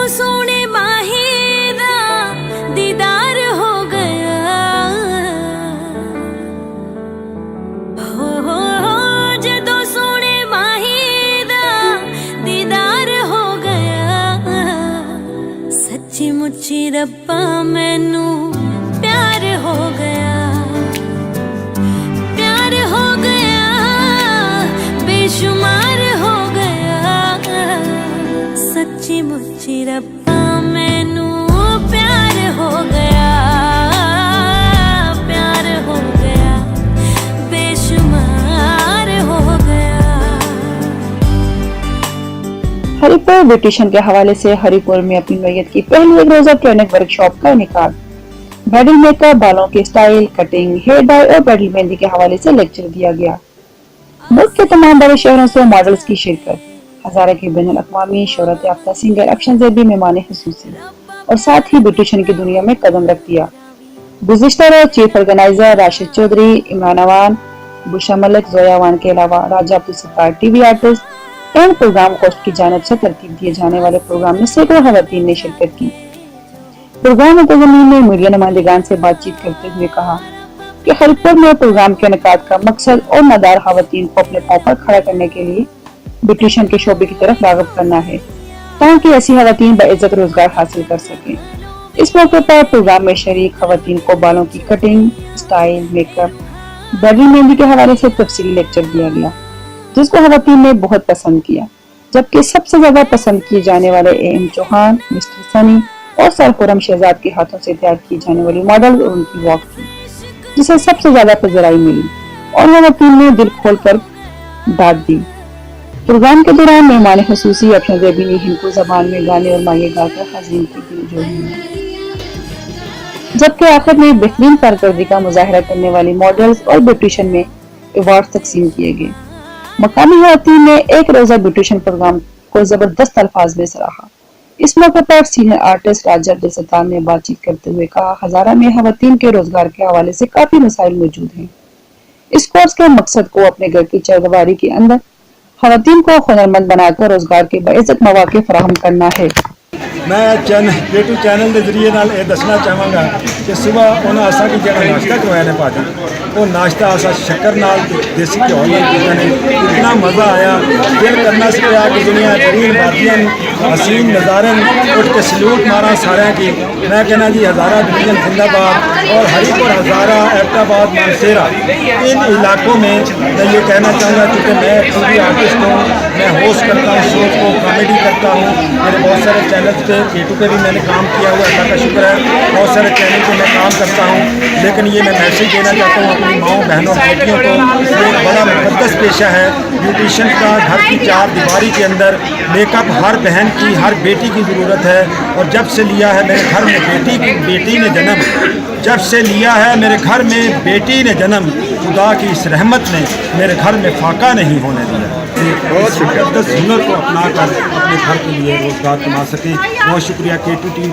सोने माही दा दीदार हो गया हो जदों सोने माही दा दीदार हो गया सच्ची मुच्ची रब्बा मैनू प्यार हो गया बेशुमार हो गया सच्ची मुच्ची रब्बा मैनू प्यार हो गया बेशुमार हो गया। हरिपुर ब्यूटिशियन के हवाले से हरिपुर में अपनी नौयत की पहली एक रोजा ट्रेनिंग वर्कशॉप का इनेकाद। ब्राइडल मेकअप, बालों की स्टाइल, कटिंग, हेयर डाई और ब्राइडल मेहंदी के हवाले से लेक्चर दिया गया। मुल्क के तमाम बड़े शहरों से मॉडल्स की शिरकत। हजारे के बैनुल अक़वामी शोहरत याफ्ता सिंगर अफशन ज़ैदी मेहमान खुसूसी और साथ ही ब्यूटिशियन की दुनिया में कदम रख दिया। गुज़िश्ता रोज़ चीफ ऑर्गेनाइजर राशिद चौधरी, इमरान अवान, बुशा मलिक, जोया अवान के अलावा Raja Abdul Sattar TV artist and program host की जानिब से तरतीब दिए जाने वाले प्रोग्राम में सैकड़ों खवातीन ने शिरकत की। प्रोग्राम मुंतज़मीन ने मीडिया नुमाइंदगान से बातचीत करते हुए कहा कि हरिपुर में प्रोग्राम के इनेकाद का मकसद और नादार खवातीन को अपने पांव पर खड़ा करने के लिए ब्यूटिशियन के शोबे की तरफ राग़िब करना है ताकि ऐसी खवातीन बाइज्जत रोजगार हासिल कर सकें। इस मौके पर प्रोग्राम में शरीक खवातीन को बालों की cutting, style, makeup, bridal mehndi के हवाले से तफसीली लेक्चर दिया गया जिसको खवातीन ने बहुत पसंद किया। जबकि सबसे ज्यादा पसंद किए जाने वाले AM चौहान, मिस्टर सनी और सर खुर्रम शहजाद के हाथों से तैयार की जाने वाली मॉडल और उनकी वॉक थी जिसे सबसे ज्यादा पजराई मिली और खवातीन ने दिल खोल कर दाद दी। प्रोग्राम के दौरान मेहमान खुसूसी अफशन ज़ैदी ने हिंदू जबान में गाने और मांगे गाकर हाज़रीन की दिल जोड़ी। जबकि आखिर में बेहतरीन कारकर्दगी का मुजाहरा करने वाली मॉडल्स और ब्यूटिशियन में अवार्ड तकसीम किए गए। मकामी खवातीन ने एक रोजा ब्यूटिशियन प्रोग्राम को जबरदस्त अल्फाज में सराहा। इस मौके पर सीनियर आर्टिस्ट राजा अब्दुल सत्तार ने बातचीत करते हुए कहा, हजारा में खवातीन के रोजगार के हवाले से काफी मसाइल मौजूद हैं। इस कोर्स के मकसद को अपने घर की चरदीवारी के अंदर खवातीन को हुनरमंद बनाकर रोजगार के बाइज्जत मौके फराहम करना है। मैं K2 चैनल के जरिए दसना चाहवागा कि सुबह उन्हें असा की जगह नाश्ता करवाया ने भाजी वो नाश्ता असा शक्कर नाल देसी घ्यो नाल कीता ने इतना मज़ा आया। दिल करना सी पिया कि दुनिया तरीन वादियन हसीन नज़ारन उठ के सलूट मारा सारे की। मैं कहना जी हज़ारा डिवीजन जिंदाबाद और हरिपुर, हज़ारा, एबटाबाद, मानसेरा इन इलाकों में मैं ये कहना चाहूँगा क्योंकि मैं टीवी आर्टिस्ट हूँ, मैं होस्ट करता हूँ शो को, कॉमेडी करता हूँ। मेरे बहुत सारे चैनल्स पे K2 पे भी मैंने काम किया हुआ, अल्लाह का शुक्र है। बहुत सारे चैनल पे मैं काम करता हूँ, लेकिन ये मैं मैसेज देना चाहता हूँ अपनी माओ, बहनों, बेटियों को। ये एक बड़ा मुक़द्दस पेशा है ब्यूटिशियन का। घर की चार दीवारी के अंदर मेकअप हर बहन की, हर बेटी की ज़रूरत है। और जब से लिया है मेरे घर में बेटी ने जन्म, जब से लिया है मेरे घर में बेटी ने जन्म, खुदा की इस रहमत ने मेरे घर में फाका नहीं होने दिया। बहुत मुक़द्दस हुनर को अपना कर अपने घर के लिए रोजगार कमा सकें। बहुत शुक्रिया K2 टीम।